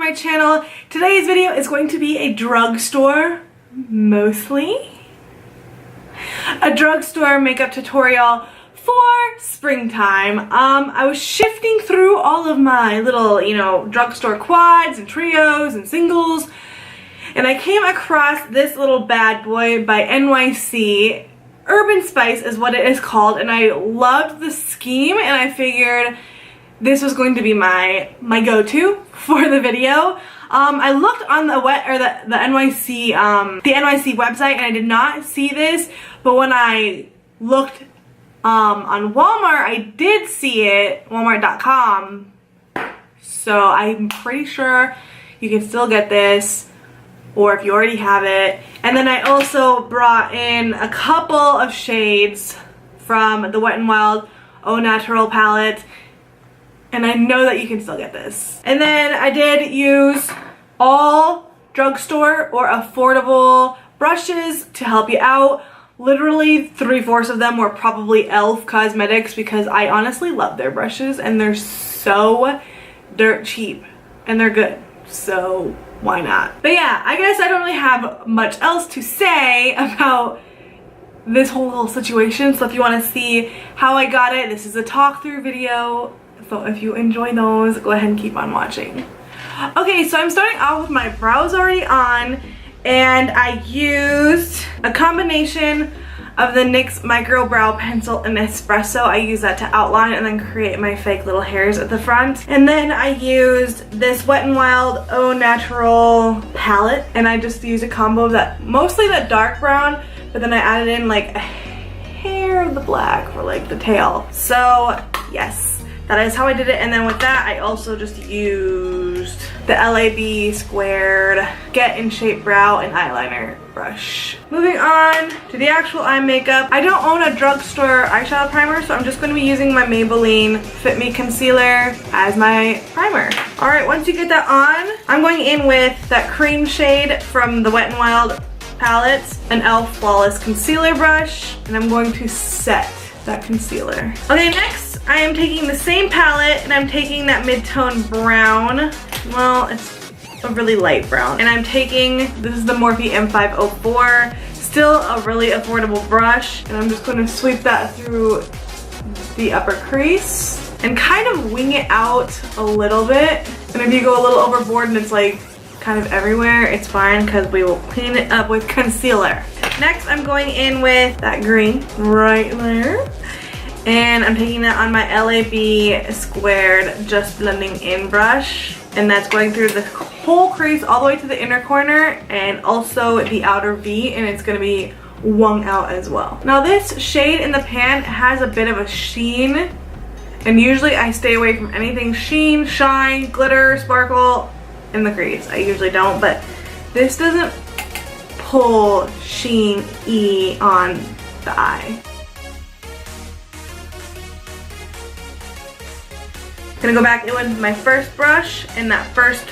my channel. Today's video is going to be a drugstore, mostly. A drugstore makeup tutorial for springtime. I was shifting through all of my little, drugstore quads and trios and singles, and I came across this little bad boy by NYC. Urban Spice is what it is called, and I loved the scheme, and I figured this was going to be my go-to for the video. I looked on the NYC website, and I did not see this, but when I looked on Walmart, I did see it, walmart.com, so I'm pretty sure you can still get this, or if you already have it. And then I also brought in a couple of shades from the Wet n Wild Au Naturel palette, and I know that you can still get this. And then I did use all drugstore or affordable brushes to help you out. Literally 3/4 of them were probably e.l.f. Cosmetics, because I honestly love their brushes and they're so dirt cheap and they're good, so why not? But yeah, I guess I don't really have much else to say about this whole little situation. So if you want to see how I got it, this is a talk through video. So if you enjoy those, go ahead and keep on watching. Okay, so I'm starting off with my brows already on, and I used a combination of the NYX Micro Brow Pencil and Espresso. I use that to outline and then create my fake little hairs at the front. And then I used this Wet n Wild Au Naturel palette, and I just used a combo of that, mostly that dark brown, but then I added in like a hair of the black for like the tail. So yes, that is how I did it. And then with that, I also just used the LAB squared Get in Shape Brow and Eyeliner brush. Moving on to the actual eye makeup. I don't own a drugstore eyeshadow primer, so I'm just going to be using my Maybelline Fit Me Concealer as my primer. Alright, once you get that on, I'm going in with that cream shade from the Wet n Wild palette, an e.l.f. Flawless Concealer brush, and I'm going to set that concealer. Okay, next I am taking the same palette and I'm taking that mid-tone brown. Well, it's a really light brown. And I'm taking, this is the Morphe M504, still a really affordable brush, and I'm just going to sweep that through the upper crease and kind of wing it out a little bit. And if you go a little overboard and it's like kind of everywhere, it's fine, because we will clean it up with concealer. Next, I'm going in with that green right there, and I'm taking that on my LAB squared Just Blending In brush, and that's going through the whole crease all the way to the inner corner and also the outer V, and it's going to be wung out as well. Now this shade in the pan has a bit of a sheen, and usually I stay away from anything sheen, shine, glitter, sparkle in the crease. I usually don't, but this doesn't pull sheen-y on the eye. Gonna go back in with my first brush and that first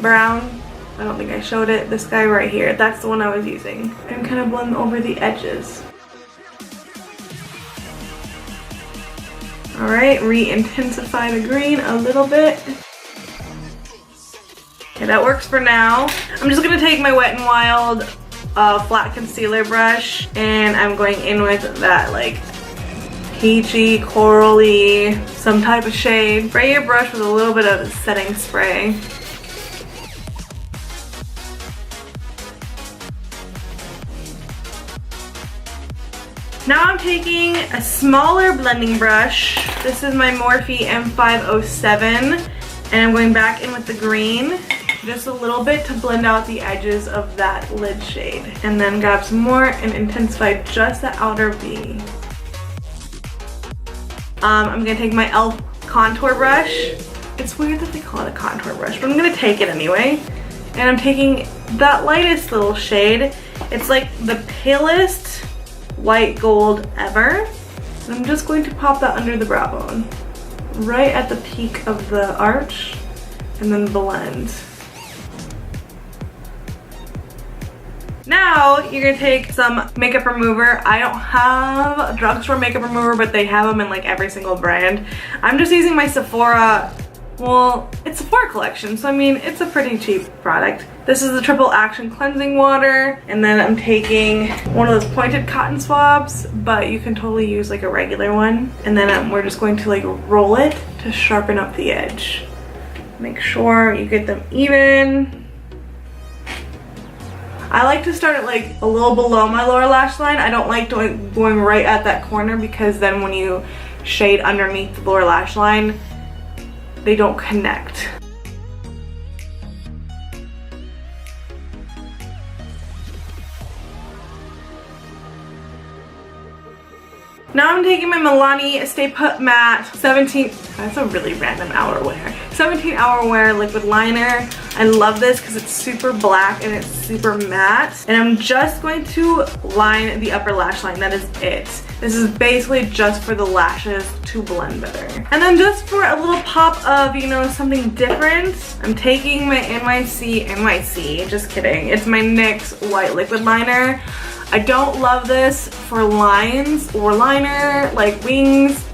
brown. I don't think I showed it. This guy right here. That's the one I was using. And kind of blend over the edges. Alright, re-intensify the green a little bit. Okay, that works for now. I'm just gonna take my Wet n Wild flat concealer brush, and I'm going in with that like peachy, corally, some type of shade. Spray your brush with a little bit of setting spray. Now I'm taking a smaller blending brush. This is my Morphe M507, and I'm going back in with the green, just a little bit to blend out the edges of that lid shade, and then grab some more and intensify just the outer V. I'm gonna take my e.l.f. contour brush. It's weird that they call it a contour brush, but I'm gonna take it anyway. And I'm taking that lightest little shade. It's like the palest white gold ever. And I'm just going to pop that under the brow bone, right at the peak of the arch, and then blend. Now you're gonna take some makeup remover. I don't have a drugstore makeup remover, but they have them in like every single brand. I'm just using my Sephora Well, it's a Sephora collection, so I mean, it's a pretty cheap product. This is the Triple Action Cleansing Water, and then I'm taking one of those pointed cotton swabs, but you can totally use like a regular one. And then we're just going to like roll it to sharpen up the edge. Make sure you get them even. I like to start at like a little below my lower lash line. I don't like going right at that corner, because then when you shade underneath the lower lash line, they don't connect. Now I'm taking my Milani Stay Put Matte 17, that's a really random outerwear, 17 Hour Wear liquid liner. I love this because it's super black and it's super matte. And I'm just going to line the upper lash line, that is it. This is basically just for the lashes to blend better. And then just for a little pop of, you know, something different, I'm taking my NYC, just kidding. It's my NYX white liquid liner. I don't love this for lines or liner, like wings,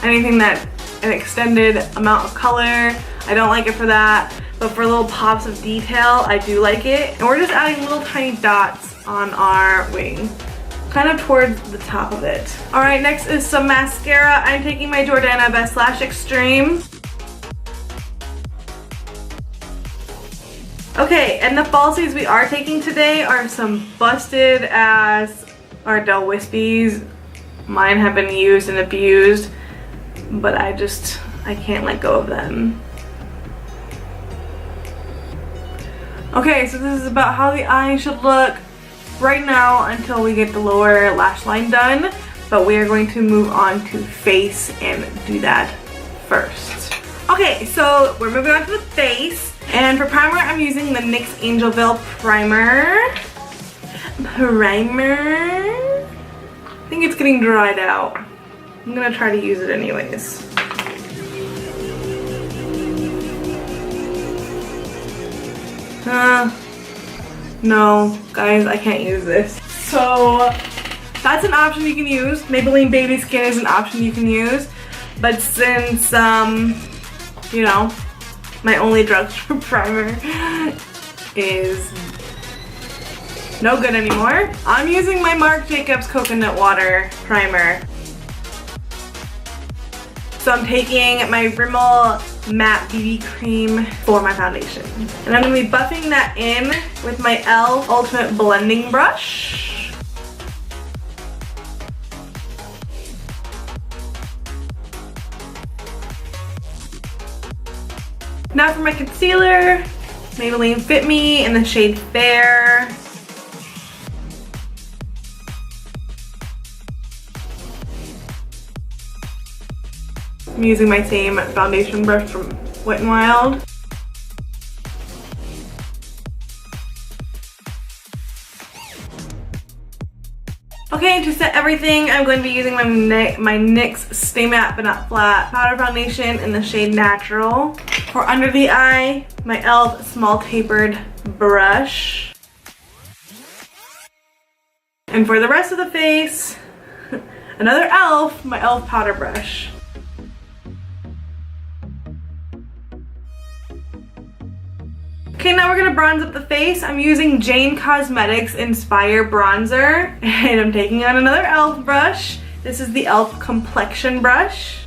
anything that an extended amount of color. I don't like it for that, but for little pops of detail, I do like it. And we're just adding little tiny dots on our wing, kind of towards the top of it. All right, next is some mascara. I'm taking my Jordana Best Lash Extreme. Okay, and the falsies we are taking today are some busted ass Ardell Wispies. Mine have been used and abused, but I can't let go of them. Okay, so this is about how the eye should look right now until we get the lower lash line done, but we are going to move on to face and do that first. Okay, so we're moving on to the face. And for primer, I'm using the NYX Angel Veil Primer. I think it's getting dried out. I'm gonna try to use it anyways. No, guys, I can't use this. So that's an option you can use. Maybelline Baby Skin is an option you can use. But since, you know, my only drugstore primer is no good anymore, I'm using my Marc Jacobs Coconut Water Primer. So I'm taking my Rimmel Matte BB Cream for my foundation. And I'm going to be buffing that in with my e.l.f. Ultimate Blending Brush. Now for my concealer, Maybelline Fit Me in the shade Fair. I'm using my same foundation brush from Wet n Wild. Okay, to set everything, I'm going to be using my NYX Stay Matte But Not Flat Powder Foundation in the shade Natural. For under the eye, my e.l.f. Small Tapered Brush. And for the rest of the face, another e.l.f., my e.l.f. Powder Brush. Okay, now we're gonna bronze up the face. I'm using Jane Cosmetics Inspire Bronzer, and I'm taking on another e.l.f. brush. This is the e.l.f. Complexion Brush.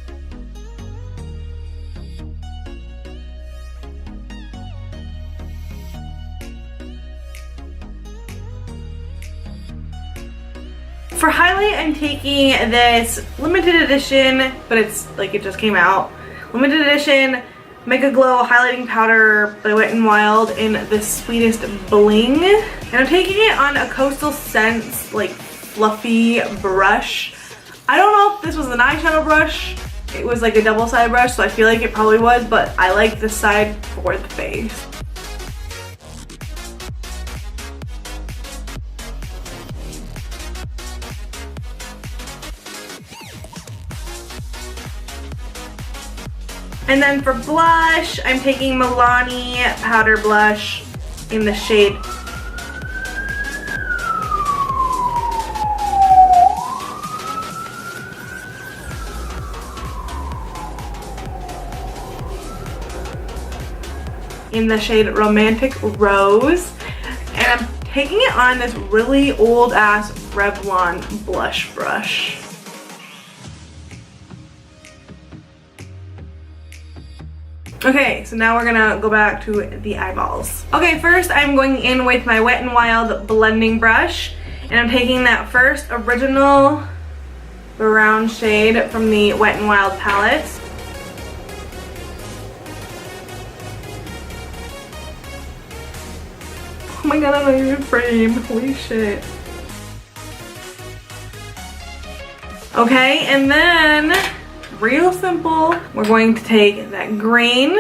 For highlight, I'm taking this limited edition, but it's like it just came out, limited edition Mega Glow highlighting powder by Wet n Wild in the Sweetest Bling. And I'm taking it on a Coastal Scents like fluffy brush. I don't know if this was an eyeshadow brush. It was like a double-sided brush, so I feel like it probably was, but I like this side for the face. And then for blush, I'm taking Milani Powder Blush in the shade in the shade Romantic Rose. And I'm taking it on this really old ass Revlon blush brush. Okay, so now we're gonna go back to the eyeballs. Okay, first I'm going in with my Wet n Wild blending brush, and I'm taking that first original brown shade from the Wet n Wild palette. Oh my god, I'm not even framed. Holy shit. Okay, and then real simple, we're going to take that green,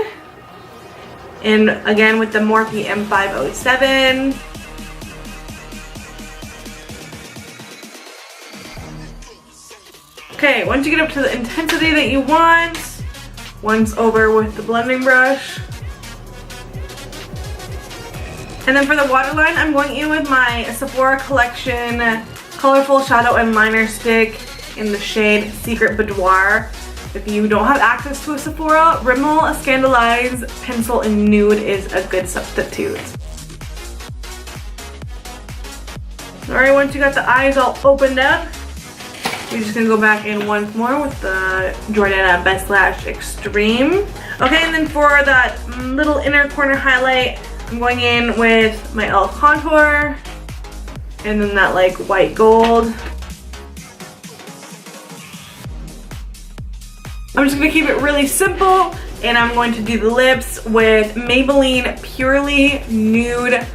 and again with the Morphe M507. Okay, once you get up to the intensity that you want, once over with the blending brush. And then for the waterline, I'm going in with my Sephora Collection Colorful Shadow and Liner Stick in the shade Secret Boudoir. If you don't have access to a Sephora, Rimmel Scandaleyes Pencil in Nude is a good substitute. Alright, once you got the eyes all opened up, you're just gonna go back in once more with the Jordana Best Lash Extreme. Okay, and then for that little inner corner highlight, I'm going in with my e.l.f. contour, and then that like white gold. I'm just gonna keep it really simple, and I'm going to do the lips with Maybelline Purely Nude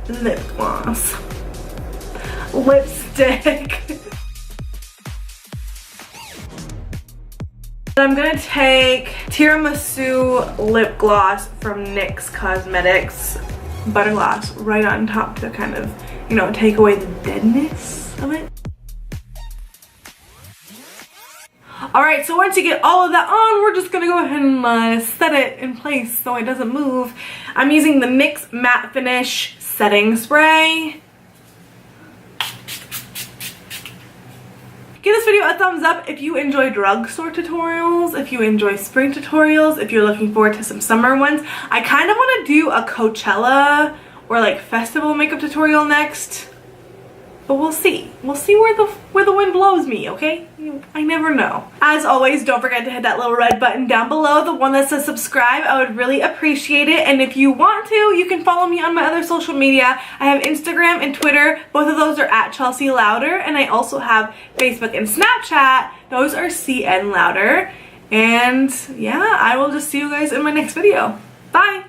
Lip Gloss. Lipstick. I'm gonna take Tiramisu Lip Gloss from NYX Cosmetics Butter Gloss right on top to kind of, you know, take away the deadness of it. Alright, so once you get all of that on, we're just gonna go ahead and set it in place so it doesn't move. I'm using the NYX Matte Finish Setting Spray. Give this video a thumbs up if you enjoy drugstore tutorials, if you enjoy spring tutorials, if you're looking forward to some summer ones. I kind of want to do a Coachella or like festival makeup tutorial next, but we'll see. We'll see where the wind blows me, okay? I never know. As always, don't forget to hit that little red button down below, the one that says subscribe. I would really appreciate it. And if you want to, you can follow me on my other social media. I have Instagram and Twitter. Both of those are at Chelsea Louder. And I also have Facebook and Snapchat. Those are CN Louder. And yeah, I will just see you guys in my next video. Bye!